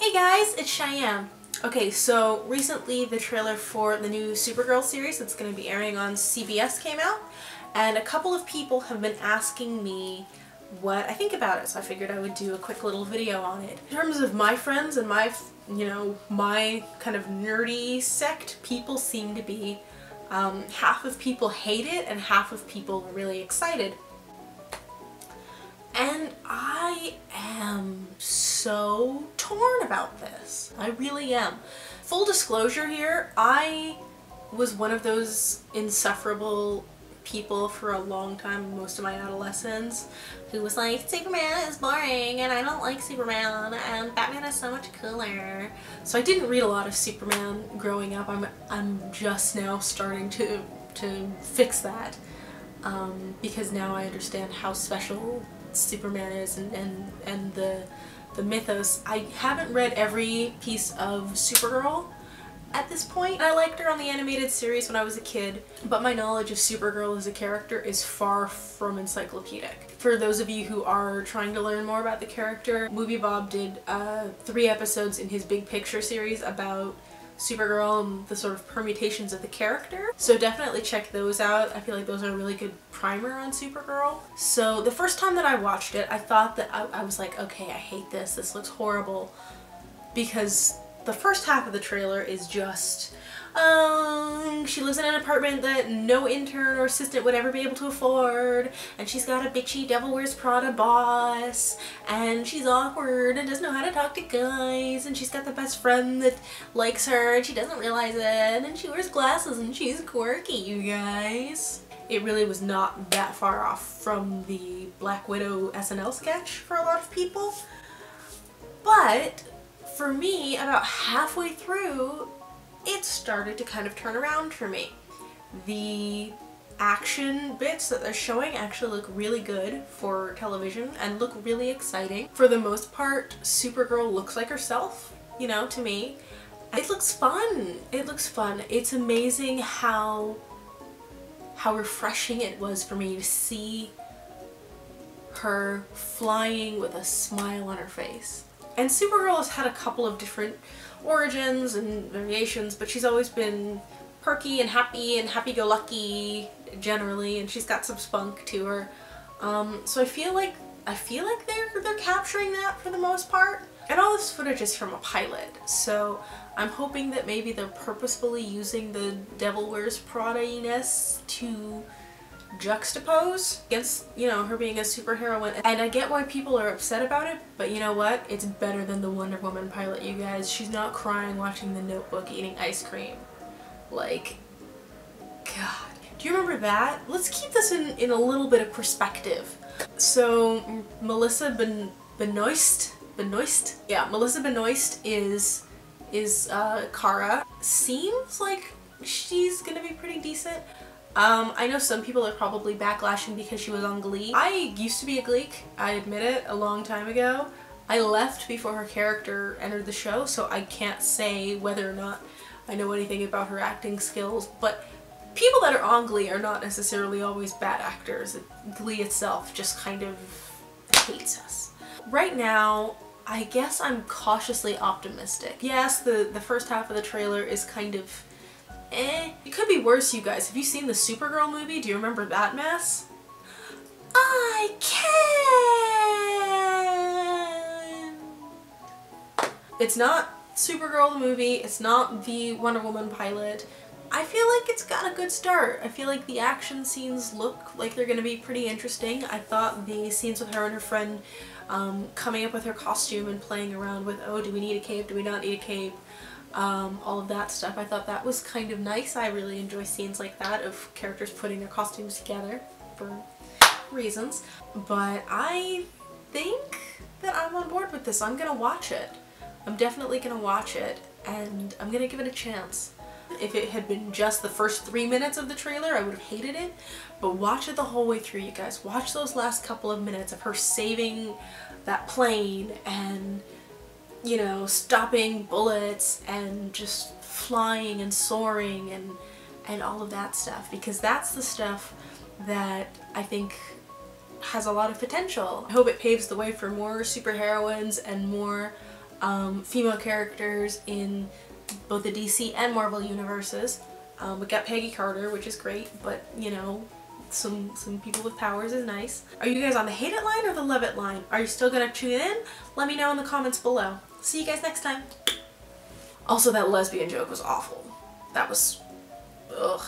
Hey guys, it's Cheyenne. Okay, so recently the trailer for the new Supergirl series that's going to be airing on CBS came out, and a couple of people have been asking me what I think about it, so I figured I would do a quick little video on it. In terms of my friends and my, my kind of nerdy sect, people seem to be, half of people hate it and half of people are really excited. And I am so torn about this. I really am. Full disclosure here, I was one of those insufferable people for a long time, most of my adolescence, who was like, Superman is boring and I don't like Superman and Batman is so much cooler. So I didn't read a lot of Superman growing up. I'm just now starting to fix that because now I understand how special Superman is and the mythos. I haven't read every piece of Supergirl at this point. I liked her on the animated series when I was a kid, but my knowledge of Supergirl as a character is far from encyclopedic. For those of you who are trying to learn more about the character, Movie Bob did 3 episodes in his Big Picture series about Supergirl and the sort of permutations of the character. So definitely check those out. I feel like those are a really good primer on Supergirl. So the first time that I watched it, I thought that I was like, okay, I hate this. This looks horrible. Because the first half of the trailer is just, she lives in an apartment that no intern or assistant would ever be able to afford, and she's got a bitchy Devil Wears Prada boss, and she's awkward and doesn't know how to talk to guys, and she's got the best friend that likes her and she doesn't realize it, and she wears glasses and she's quirky, you guys. It really was not that far off from the Black Widow SNL sketch for a lot of people, but for me, about halfway through, it started to kind of turn around for me. The action bits that they're showing actually look really good for television and look really exciting. For the most part, Supergirl looks like herself, to me. It looks fun. It looks fun. It's amazing how refreshing it was for me to see her flying with a smile on her face. And Supergirl has had a couple of different origins and variations, but she's always been perky and happy-go-lucky generally, and she's got some spunk to her. So I feel like they're capturing that for the most part. And all this footage is from a pilot, so I'm hoping that maybe they're purposefully using the Devil Wears Prada-iness to juxtapose against, her being a superheroine. And I get why people are upset about it, but you know what? It's better than the Wonder Woman pilot, you guys. She's not crying watching The Notebook eating ice cream. Like, God. Do you remember that? Let's keep this in a little bit of perspective. So, Melissa Benoist? Yeah, Melissa Benoist is Kara. Seems like she's gonna be pretty decent. I know some people are probably backlashing because she was on Glee. I used to be a Gleek, I admit it, a long time ago. I left before her character entered the show, so I can't say whether or not I know anything about her acting skills, but people that are on Glee are not necessarily always bad actors. Glee itself just kind of hates us. Right now, I guess I'm cautiously optimistic. Yes, the first half of the trailer is kind of it could be worse, you guys. Have you seen the Supergirl movie? Do you remember that mess? I can! It's not Supergirl the movie, it's not the Wonder Woman pilot. I feel like it's got a good start. I feel like the action scenes look like they're gonna be pretty interesting. I thought the scenes with her and her friend coming up with her costume and playing around with, oh, do we need a cape, do we not need a cape? All of that stuff. I thought that was kind of nice. I really enjoy scenes like that of characters putting their costumes together for reasons. But I think that I'm on board with this. I'm gonna watch it. I'm definitely gonna watch it, and I'm gonna give it a chance. If it had been just the first 3 minutes of the trailer, I would have hated it, but watch it the whole way through, you guys. Watch those last couple of minutes of her saving that plane and stopping bullets and just flying and soaring and all of that stuff, because that's the stuff that I think has a lot of potential. I hope it paves the way for more superheroines and more female characters in both the DC and Marvel universes. We got Peggy Carter, which is great, but you know, some people with powers is nice. Are you guys on the hate it line or the love it line? Are you still gonna tune in? Let me know in the comments below. See you guys next time. Also, that lesbian joke was awful. That was, ugh.